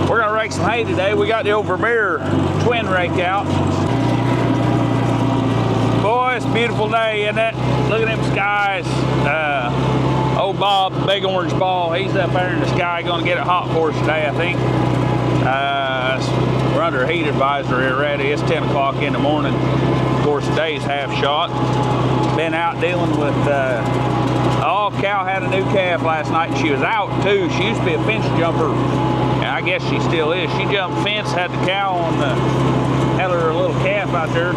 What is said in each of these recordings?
We're gonna rake some hay today. We got the old Vermeer Twin Rake out. Boy, it's a beautiful day, isn't it? Look at them skies. Old Bob, big orange ball, he's up there in the sky, gonna get it hot for us today, I think. We're under a heat advisory already. It's 10 o'clock in the morning. Of course, the day's half shot. Been out dealing with, cow had a new calf last night, and she was out too. She used to be a fence jumper, and I guess she still is. She jumped fence, had the cow on the, had her little calf out there.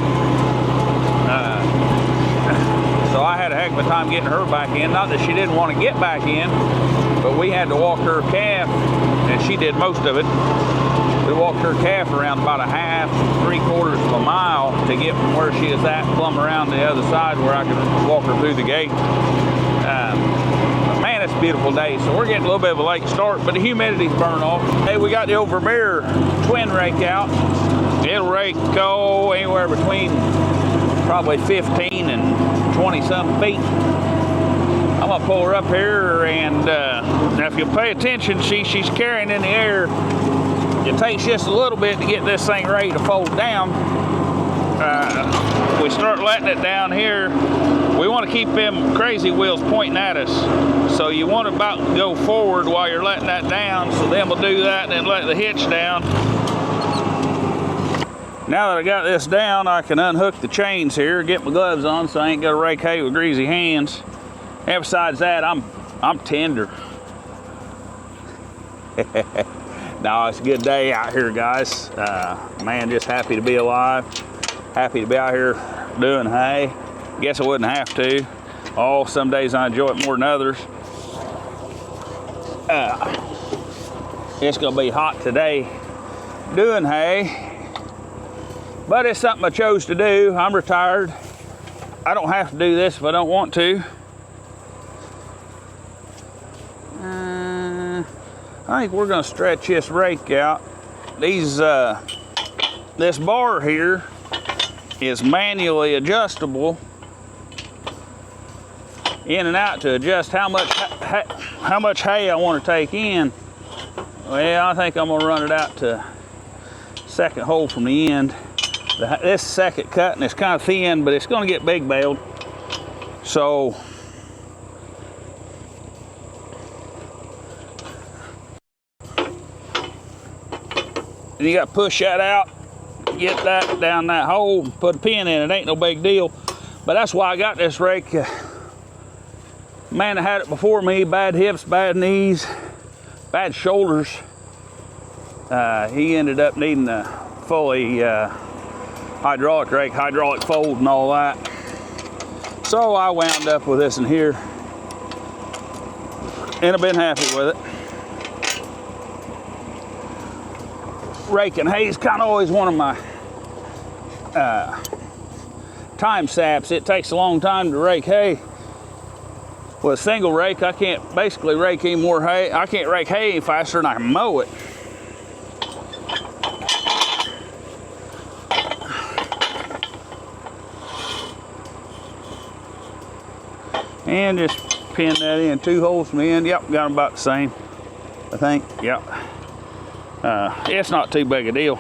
So I had a heck of a time getting her back in. Not that she didn't want to get back in, but we had to walk her calf, and she did most of it. We walked her calf around about a half, 3/4 of a mile to get from where she is at, plumb around the other side where I could walk her through the gate. But man, it's a beautiful day. So we're getting a little bit of a late start, but the humidity's burning off. Hey, we got the old Vermeer Twin Rake out. It'll rake anywhere between probably 15 and 20 some feet. I'm gonna pull her up here, and now if you pay attention, she's carrying in the air. It takes just a little bit to get this thing ready to fold down. We start letting it down here. We want to keep them crazy wheels pointing at us. So you want to about go forward while you're letting that down. So then we'll do that and then let the hitch down. Now that I got this down, I can unhook the chains here, get my gloves on so I ain't got to rake hay with greasy hands. And besides that, I'm tender. No, it's a good day out here, guys. Man, just happy to be alive. Happy to be out here doing hay. Guess I wouldn't have to. Some days I enjoy it more than others. It's gonna be hot today doing hay, but it's something I chose to do. I'm retired. I don't have to do this if I don't want to. I think we're gonna stretch this rake out. This bar here is manually adjustable in and out to adjust how much hay I want to take in. Well, I think I'm gonna run it out to second hole from the end. This second cut, and it's kind of thin, but it's gonna get big baled. So you got to push that out, get that down that hole, put a pin in it. Ain't no big deal. But that's why I got this rake. Man that had it before me, bad hips, bad knees, bad shoulders. He ended up needing a fully hydraulic rake, hydraulic fold and all that. So I wound up with this in here, and I've been happy with it. Raking hay is kind of always one of my time saps. It takes a long time to rake hay. With a single rake, I can't basically rake any more hay. I can't rake hay any faster than I can mow it. And just pin that in 2 holes from the end. Yep, got them about the same, I think. Yep. It's not too big a deal.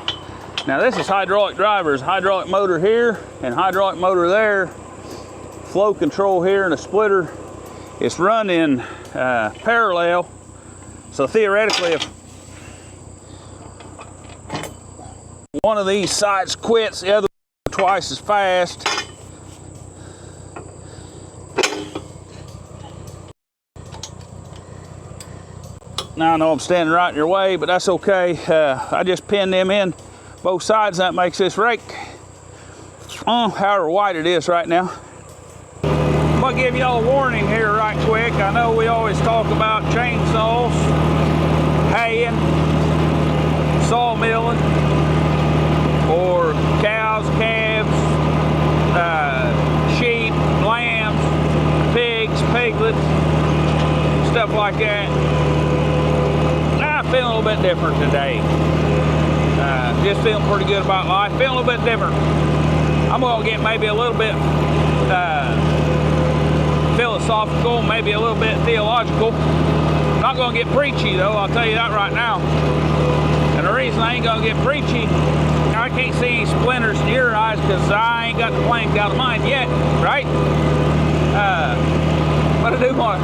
Now this is hydraulic drivers, hydraulic motor here and hydraulic motor there, flow control here and a splitter. It's run in parallel, so theoretically if one of these sides quits, the other twice as fast. Now I know I'm standing right in your way, but that's okay. I just pinned them in both sides, and that makes this rake however wide it is right now. I'm gonna give y'all a warning here right quick. I know we always talk about chainsaws, haying, sawmilling, or cows, calves, sheep, lambs, pigs, piglets, stuff like that. Feeling a little bit different today. Just feeling pretty good about life. Feeling a little bit different. I'm going to get maybe a little bit philosophical, maybe a little bit theological. Not going to get preachy though, I'll tell you that right now. And reason I ain't gonna get preachy. I can't see any splinters in your eyes because I ain't got the plank out of mine yet, right? But I do want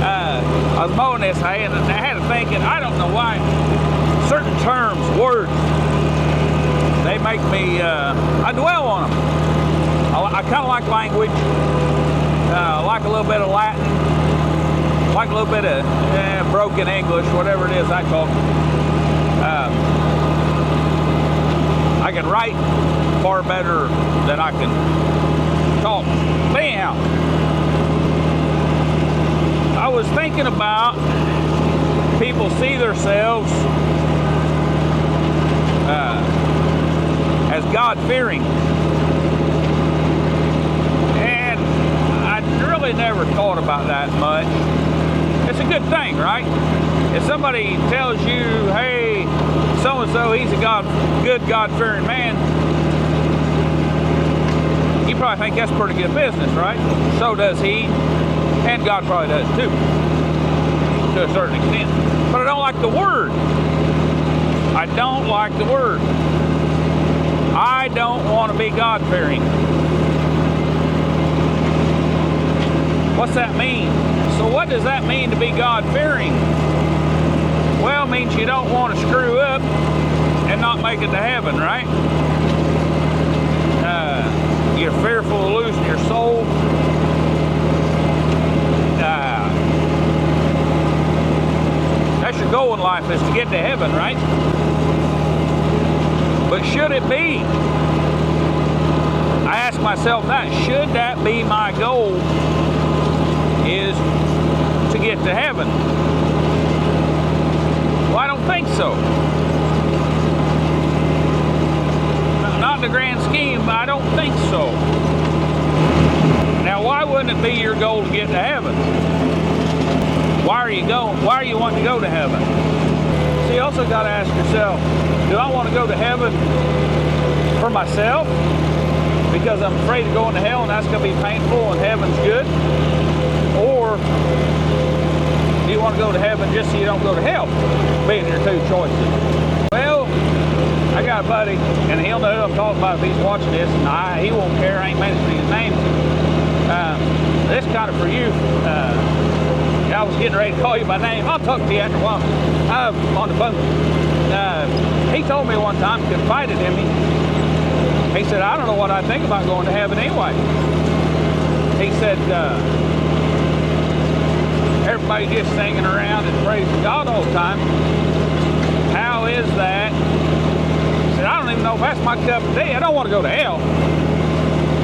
I was mowing this hay and I had to thinking, I don't know why certain terms, words, they make me, I dwell on them. I kind of like language, like a little bit of Latin, like a little bit of broken English, whatever it is I talk. I can write far better than I can talk. But anyhow, I was thinking about people see themselves as God-fearing. And I really never thought about that much. It's a good thing, right? If somebody tells you, hey, so-and-so, he's a good God-fearing man, you probably think that's pretty good business, right? So does he, and God probably does too, to a certain extent. But I don't like the word. I don't like the word. I don't want to be God-fearing. What's that mean? So what does that mean to be God-fearing? Well, it means you don't want to screw up and not make it to heaven, right? You're fearful of losing your soul. That's your goal in life, is to get to heaven, right? But should it be? I ask myself that. Should that be my goal, is to get to heaven? Well, I don't think so. Not in the grand scheme, but I don't think so. Now, why wouldn't it be your goal to get to heaven? Why are you going? Why are you wanting to go to heaven? So you also got to ask yourself, do I want to go to heaven for myself because I'm afraid of going to hell and that's going to be painful and heaven's good? Or do you want to go to heaven just so you don't go to hell? Being your two choices. Well, I got a buddy, and he'll know who I'm talking about if he's watching this, and he won't care. I ain't mentioning his name. This kind of for you. I was getting ready to call you by name. I'll talk to you after a while. On the phone. He told me one time, confided in me. He said, I don't know what I think about going to heaven anyway. He said, everybody just singing around and praising God all the time. How is that? He said, I don't even know if that's my cup of tea. I don't want to go to hell.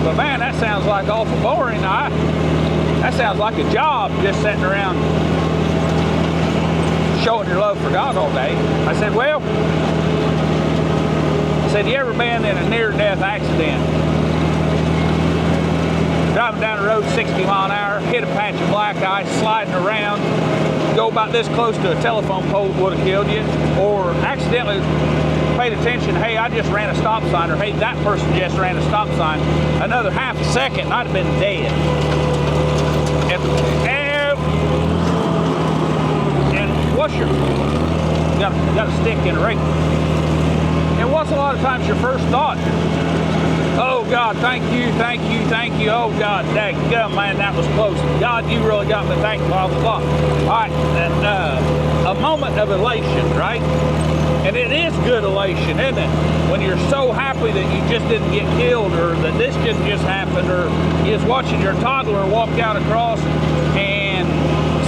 But man, that sounds like awful boring. That sounds like a job, just sitting around showing your love for God all day. I said, well, you ever been in a near-death accident? Driving down the road 60 mile an hour, hit a patch of black ice, sliding around, go about this close to a telephone pole that would have killed you, or accidentally paid attention, hey, I just ran a stop sign, or hey, that person just ran a stop sign, another half a second, and I'd have been dead. And what's your, you got a stick in a rake. And what's a lot of times your first thought? Oh God, thank you, thank you, thank you. Oh God, dadgum, man, that was close. God, you really got me, thank you, blah, blah, blah. All right, and a moment of elation, right? And it is good elation, isn't it? When you're so happy that you just didn't get killed, or that this just happened, or you're just watching your toddler walk out across and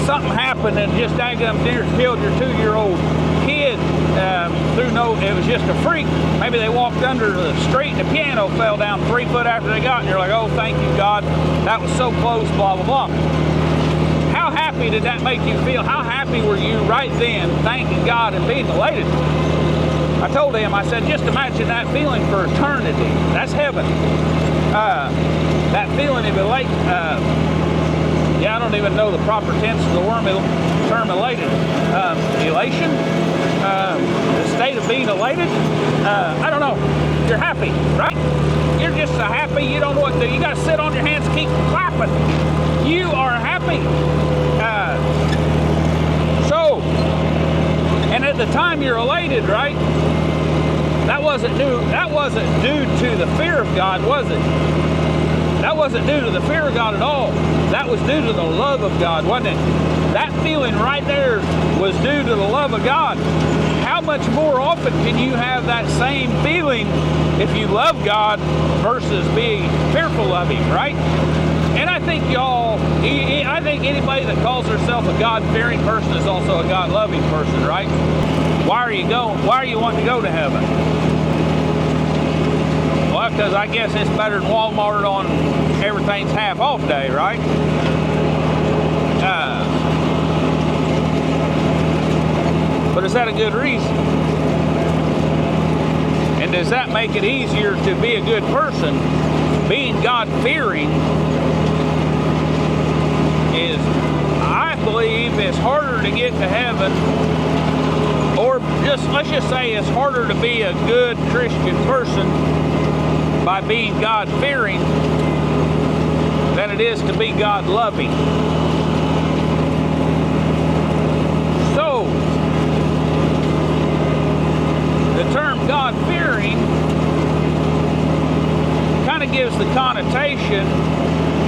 something happened and just daggum deer killed your 2-year-old kid it was just a freak. Maybe they walked under the street and the piano fell down 3 foot after they got, and you're like, oh, thank you, God, that was so close, blah, blah, blah. How happy did that make you feel? How happy were you right then, thanking God and being elated? I told him, I said, just imagine that feeling for eternity. That's heaven. That feeling of elate. I don't even know the proper tense of the term elated. Elation? The state of being elated? I don't know. You're happy, right? You're just so happy you don't know what to do. You got to sit on your hands, keep clapping. You are happy. And at the time you're elated, right? That wasn't due to the fear of God, was it? That wasn't due to the fear of God at all. That was due to the love of God, wasn't it? That feeling right there was due to the love of God. How much more often can you have that same feeling if you love God versus being fearful of Him, right? And I think I think anybody that calls herself a God-fearing person is also a God-loving person, right? Why are you wanting to go to heaven? Well, because I guess it's better than Walmart on everything's half off day, right? But is that a good reason? And does that make it easier to be a good person? Being God-fearing is, I believe, it's harder to get to heaven, or let's just say it's harder to be a good Christian person by being God-fearing than it is to be God-loving. So, the term God-fearing kind of gives the connotation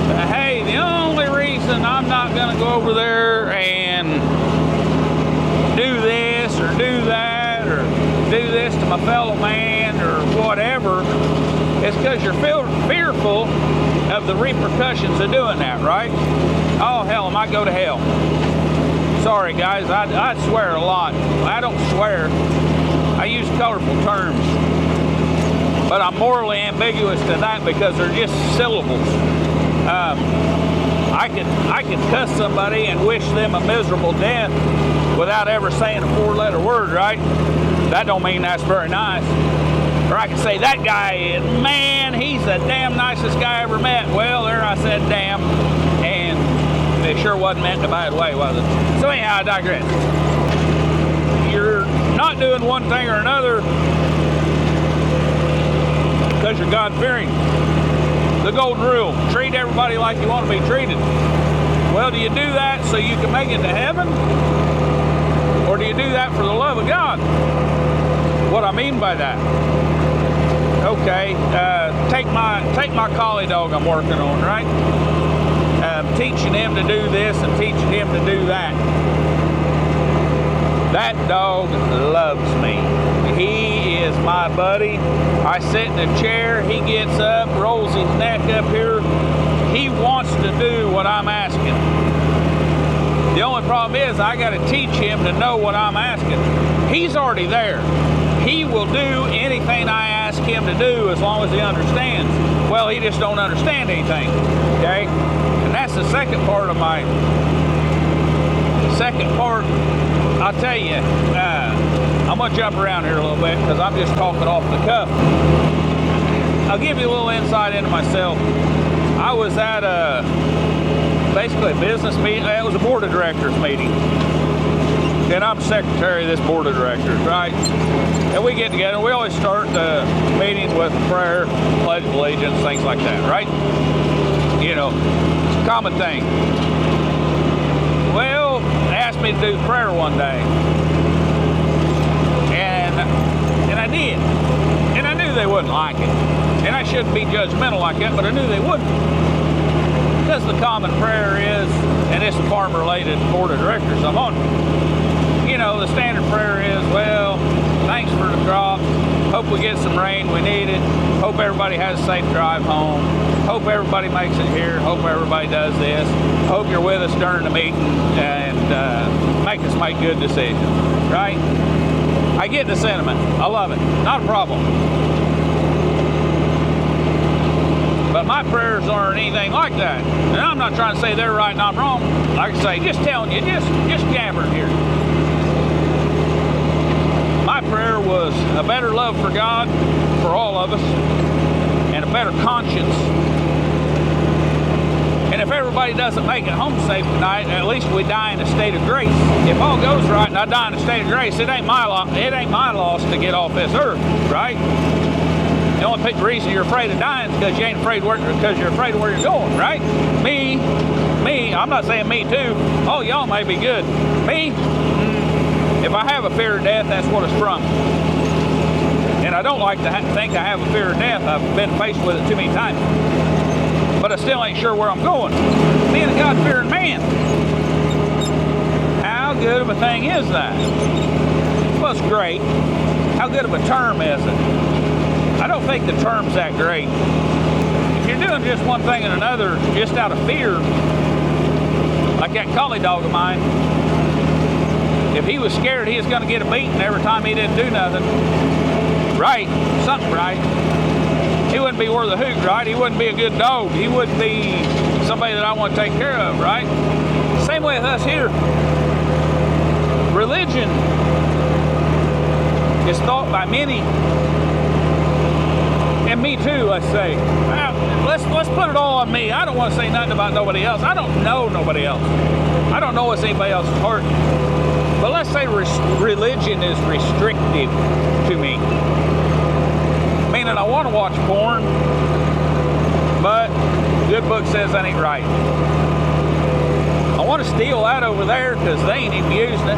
that, hey, the only reason I'm not going to go over there and do this or do that or do this to my fellow man or whatever is because you're fearful of the repercussions of doing that, right? Oh, hell, I might go to hell. Sorry, guys, I swear a lot. I don't swear. I use colorful terms. But I'm morally ambiguous to that because they're just syllables. I could cuss somebody and wish them a miserable death without ever saying a 4-letter word, right? That don't mean that's very nice. Or I could say, that guy, man, he's the damn nicest guy I ever met. Well, there I said damn, and it sure wasn't meant in a bad way, was it? So anyhow, I digress. You're not doing one thing or another because you're God-fearing. The golden rule, treat everybody like you want to be treated. Well, do you do that so you can make it to heaven? Or do you do that for the love of God? What I mean by that? Okay, take my collie dog I'm working on, right? Teaching him to do this and teaching him to do that. That dog loves me. He is my buddy. I sit in a chair, he gets up, rolls his neck up here. He wants to do what I'm asking. The only problem is I got to teach him to know what I'm asking. He's already there. He will do anything I ask him to do as long as he understands. Well, he just don't understand anything, okay? And that's the second part. I'll tell you, I'm going to jump around here a little bit because I'm just talking off the cuff. I'll give you a little insight into myself. I was at basically a business meeting. It was a board of directors meeting. And I'm secretary of this board of directors, right? And we get together. We always start the meetings with prayer, pledge of allegiance, things like that, right? You know, it's a common thing. Well, they asked me to do prayer one day. And I did. And I knew they wouldn't like it. And I shouldn't be judgmental like that, but I knew they wouldn't. Because the common prayer is, and it's a farm-related board of directors I'm on, you know, the standard prayer is, well, thanks for the crop. Hope we get some rain. We need it. Hope everybody has a safe drive home. Hope everybody makes it here. Hope everybody does this. Hope you're with us during the meeting and make us make good decisions, right? I get the sentiment. I love it. Not a problem. But my prayers aren't anything like that. And I'm not trying to say they're right and I'm wrong. Like I say, just telling you, just gabbering here. My prayer was a better love for God, for all of us, and a better conscience. And if everybody doesn't make it home safe tonight, at least we die in a state of grace. If all goes right and I die in a state of grace, it ain't my loss to get off this earth, right? The only reason you're afraid of dying is because you ain't afraid because you're afraid of where you're going, right? Me, I'm not saying me too. Oh, y'all may be good. Me, if I have a fear of death, that's what it's from. And I I don't like to think I have a fear of death. I've been faced with it too many times. But I still ain't sure where I'm going. Being a God-fearing man, how good of a thing is that? Well, it's great. How good of a term is it? I don't think the term's that great. If you're doing just one thing and another just out of fear, like that collie dog of mine, if he was scared he was going to get a beating every time he didn't do nothing right, something right, he wouldn't be worth a hoot, right? He wouldn't be a good dog. He wouldn't be somebody that I want to take care of, right? Same way with us here. Religion is thought by many, and me too, let's say. Let's put it all on me. I don't want to say nothing about nobody else. I don't know nobody else. I don't know what's anybody else's heart. But let's say religion is restrictive to me. Meaning I want to watch porn, but good book says that ain't right. I want to steal that over there because they ain't even using it.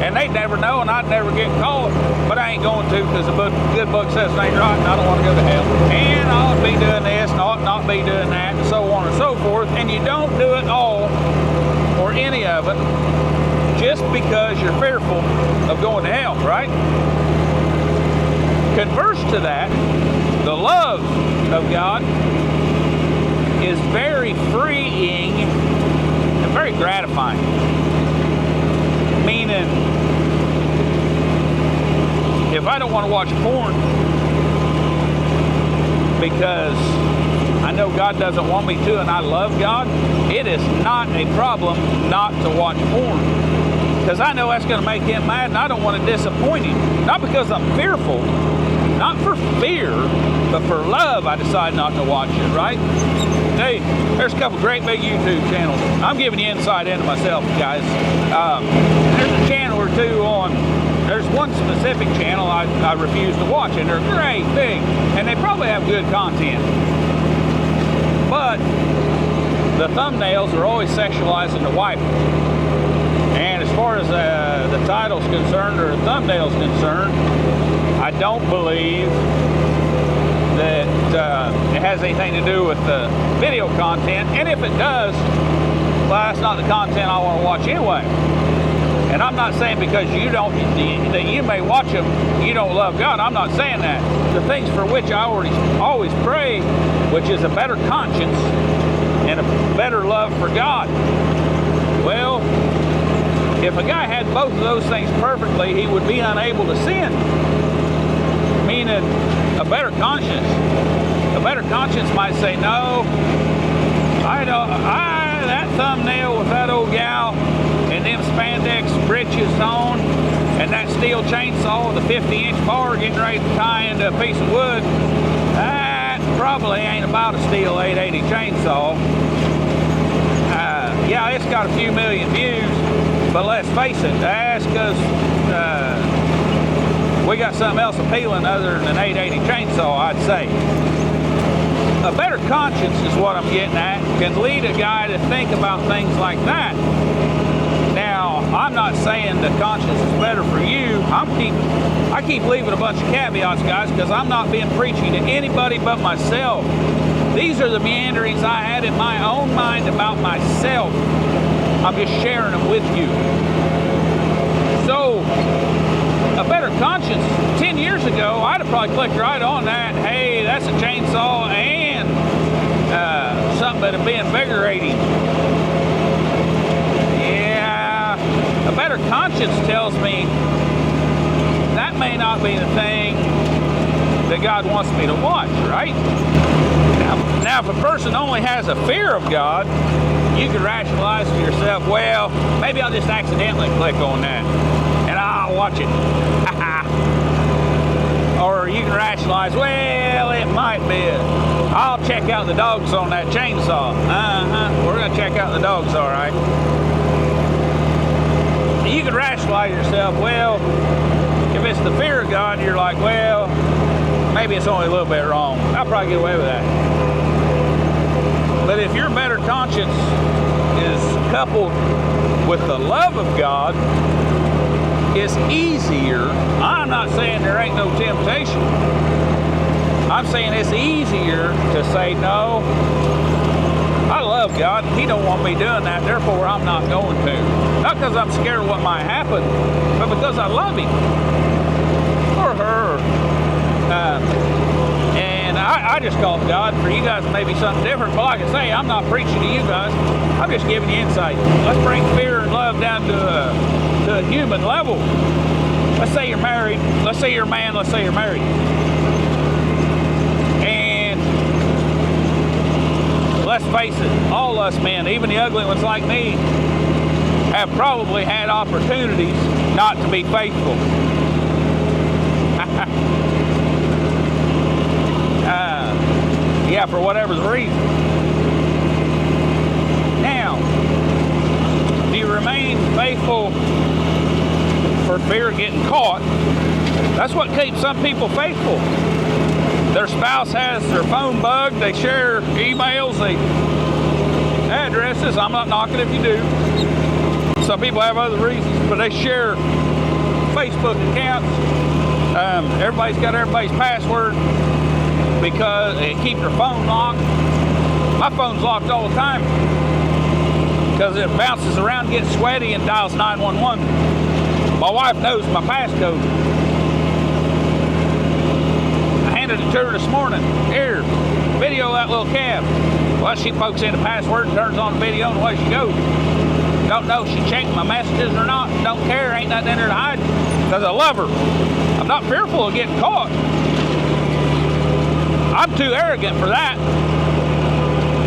And they'd never know, and I'd never get caught. But I ain't going to because the good book says it ain't right, and I don't want to go to hell. And I ought to be doing this, and I ought not be doing that, and so on and so forth. And you don't do it all, or any of it, just because you're fearful of going to hell, right? Converse to that, the love of God is very freeing and very gratifying. Meaning, if I don't want to watch porn because I know God doesn't want me to and I love God, it is not a problem not to watch porn. Because I know that's going to make him mad and I don't want to disappoint him. Not because I'm fearful, not for fear, but for love I decide not to watch it, right? Hey, there's a couple great big YouTube channels. I'm giving you insight into myself, guys. There's a channel or two on, there's one specific channel I refuse to watch, and they're great big, and they probably have good content. But the thumbnails are always sexualizing the wife. And as far as the title's concerned, or the thumbnail's concerned, I don't believe that it has anything to do with the video content. And if it does, well, that's not the content I want to watch anyway. And I'm not saying because you don't, that you may watch them, you don't love God. I'm not saying that. The things for which I always pray, which is a better conscience and a better love for God. Well, if a guy had both of those things perfectly, he would be unable to sin. Meaning, a better conscience. A better conscience might say, no, that thumbnail with that old gal and them spandex britches on and that steel chainsaw with a 50-inch bar getting ready to tie into a piece of wood, that probably ain't about a steel 880 chainsaw. Yeah, it's got a few million views, but let's face it, that's because we got something else appealing other than an 880 chainsaw, I'd say. A better conscience is what I'm getting at, can lead a guy to think about things like that. Now, I'm not saying that conscience is better for you. I keep leaving a bunch of caveats, guys, because I'm not being preachy to anybody but myself. These are the meanderings I had in my own mind about myself. I'm just sharing them with you. So, a better conscience, 10 years ago, I'd have probably clicked right on that. Hey, that's a chainsaw and something that'd be invigorating. Yeah, a better conscience tells me that may not be the thing that God wants me to watch, right? Now, if a person only has a fear of God, you can rationalize to yourself, well, maybe I'll just accidentally click on that and I'll watch it. Or you can rationalize, well, it might be I'll check out the dogs on that chainsaw. We're going to check out the dogs, all right. You can rationalize yourself, well, if it's the fear of God, you're like, well, maybe it's only a little bit wrong. I'll probably get away with that. But if your better conscience is coupled with the love of God, it's easier. I'm not saying there ain't no temptation. I'm saying it's easier to say no. I love God. He don't want me doing that. Therefore, I'm not going to. Not because I'm scared of what might happen, but because I love him or her. And I just call it God. For you guys, maybe something different. But like I say, I'm not preaching to you guys. I'm just giving you insight. Let's bring fear and love down to a human level. Let's say you're married. Let's say you're a man. Let's say you're married. And let's face it, all us men, even the ugly ones like me, have probably had opportunities not to be faithful. Yeah, for whatever the reason. Now, do you remain faithful for fear of getting caught? That's what keeps some people faithful. Their spouse has their phone bugged, they share emails, addresses. I'm not knocking if you do. Some people have other reasons, but they share Facebook accounts. Everybody's got everybody's password because they keep their phone locked. My phone's locked all the time because it bounces around, gets sweaty, and dials 911. My wife knows my passcode. I handed it to her this morning. Here, video that little cab. Well, she pokes in the password, turns on the video, and away she goes. Don't know if she checked my messages or not. Don't care. Ain't nothing in there to hide because I love her. I'm not fearful of getting caught. I'm too arrogant for that,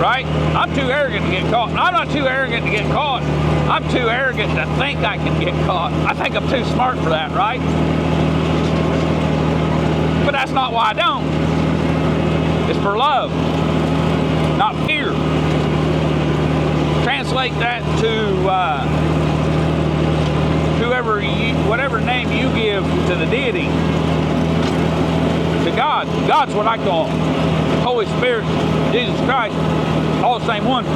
right? I'm too arrogant to get caught. I'm not too arrogant to get caught. I'm too arrogant to think I can get caught. I think I'm too smart for that, right? But that's not why I don't. It's for love, not fear. Translate that to whatever name you give to the deity. To God. God's what I call him. Holy Spirit, Jesus Christ, all the same one.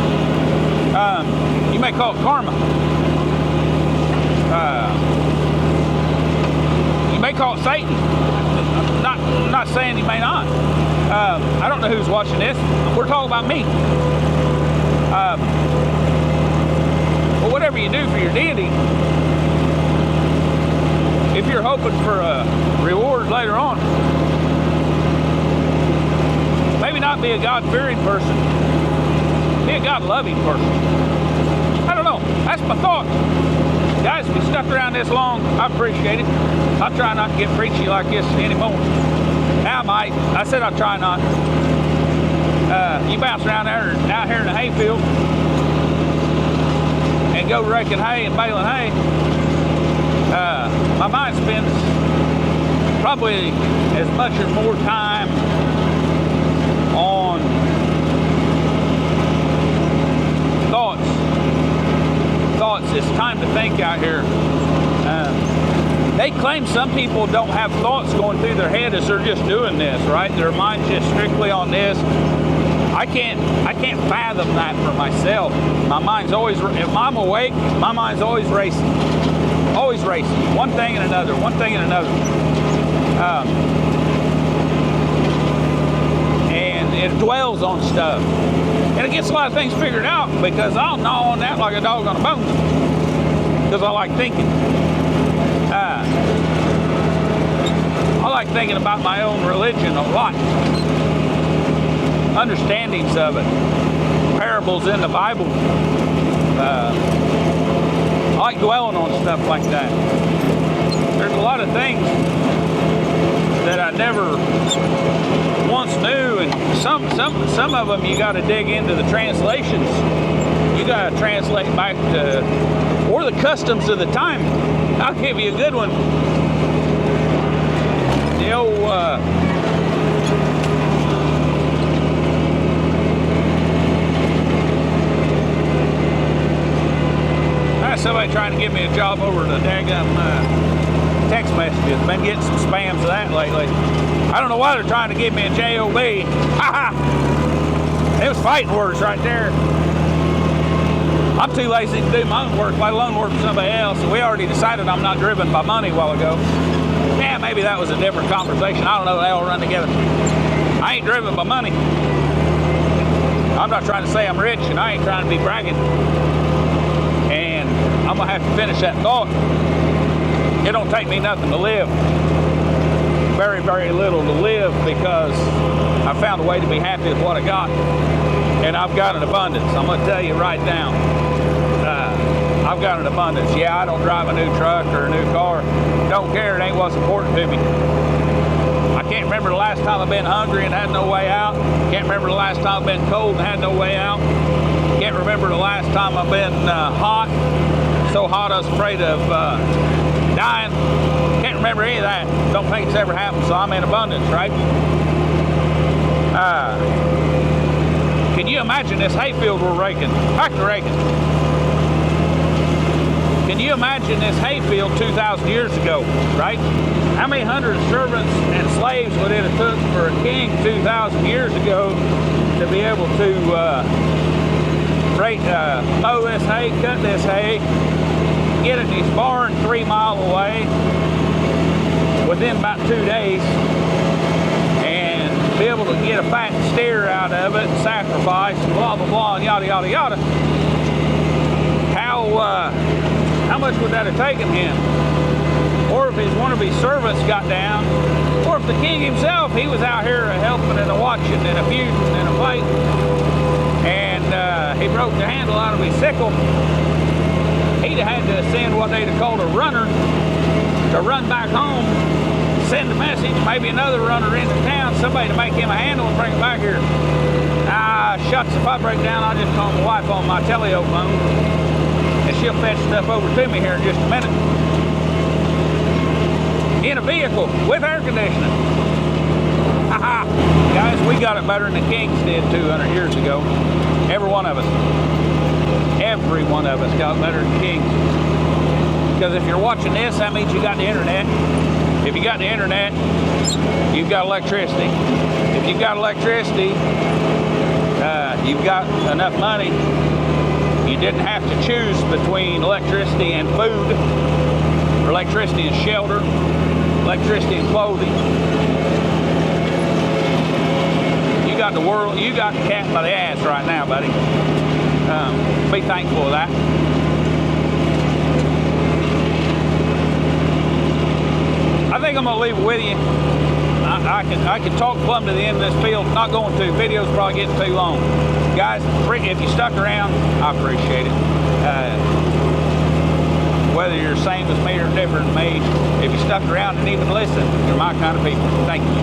You may call it karma. You may call it Satan. I'm not saying you may not. I don't know who's watching this. We're talking about me. But whatever you do for your deity, if you're hoping for a reward later on, maybe not be a God-fearing person, be a God-loving person. I don't know. That's my thought. Guys, if you stuck around this long, I appreciate it. I'll try not to get preachy like this anymore. Now I might. I said I'll try not. You bounce around there out here in the hayfield and go raking hay and baling hay. My mind spends probably as much or more time on thoughts. It's time to think out here. They claim some people don't have thoughts going through their head as they're just doing this, right? Their mind's just strictly on this. I can't fathom that for myself. My mind's always, if I'm awake, my mind's always racing. Always racing. One thing and another, one thing and another. And it dwells on stuff. And it gets a lot of things figured out because I'll gnaw on that like a dog on a bone. Because I like thinking. I like thinking about my own religion a lot. Understandings of it. Parables in the Bible. I like dwelling on stuff like that. There's a lot of things that I never once knew, and some of them you got to dig into the translations. You got to translate back to, or the customs of the time. I'll give you a good one. The old somebody trying to give me a job over the daggum text messages. Been getting some spams of that lately. I don't know why they're trying to give me a job. Ha ha! It was fighting words right there. I'm too lazy to do my own work, let alone work for somebody else. And we already decided I'm not driven by money a while ago. Yeah, maybe that was a different conversation. I don't know, they all run together. I ain't driven by money. I'm not trying to say I'm rich, and I ain't trying to be bragging. And I'm gonna have to finish that thought. It don't take me nothing to live. Very, very little to live, because I found a way to be happy with what I got. And I've got an abundance. I'm gonna tell you right now. I've got an abundance. Yeah, I don't drive a new truck or a new car. Don't care, it ain't what's important to me. I can't remember the last time I've been hungry and had no way out. Can't remember the last time I've been cold and had no way out. Can't remember the last time I've been hot. So hot I was afraid of dying. Can't remember any of that. Don't think it's ever happened, so I'm in abundance, right? Can you imagine this hayfield we're raking? Back to raking. Can you imagine this hayfield 2,000 years ago, right? How many hundred servants and slaves would it have took for a king 2,000 years ago to be able to mow this hay, cut this hay, get it in his barn 3 miles away within about 2 days, and be able to get a fat steer out of it, sacrifice, blah, blah, blah, and yada, yada, yada. How much would that have taken him? Or if one of his servants got down, or if the king himself, he was out here helping and watching and a feuding and a fighting, and he broke the handle out of his sickle, he'd have had to send what they'd have called a runner to run back home, send a message, maybe another runner into town, somebody to make him a handle and bring it back here. Shucks, if I break down, I'll just call my wife on my telephone, and she'll fetch stuff over to me here in just a minute. In a vehicle with air conditioning. Haha. Guys, we got it better than the kings did 200 years ago. Every one of us. Every one of us got better than kings. Because if you're watching this, that means you got the internet. If you got the internet, you've got electricity. If you've got electricity, you've got enough money. You didn't have to choose between electricity and food, or electricity and shelter, electricity and clothing. You got the world, you got the cat by the ass right now, buddy. Be thankful of that. I think I'm gonna leave it with you. I can talk plumb to the end of this field. Not going to. Video's probably getting too long. Guys, if you stuck around, I appreciate it. Whether you're the same as me or different than me, if you stuck around and even listened, you're my kind of people. Thank you.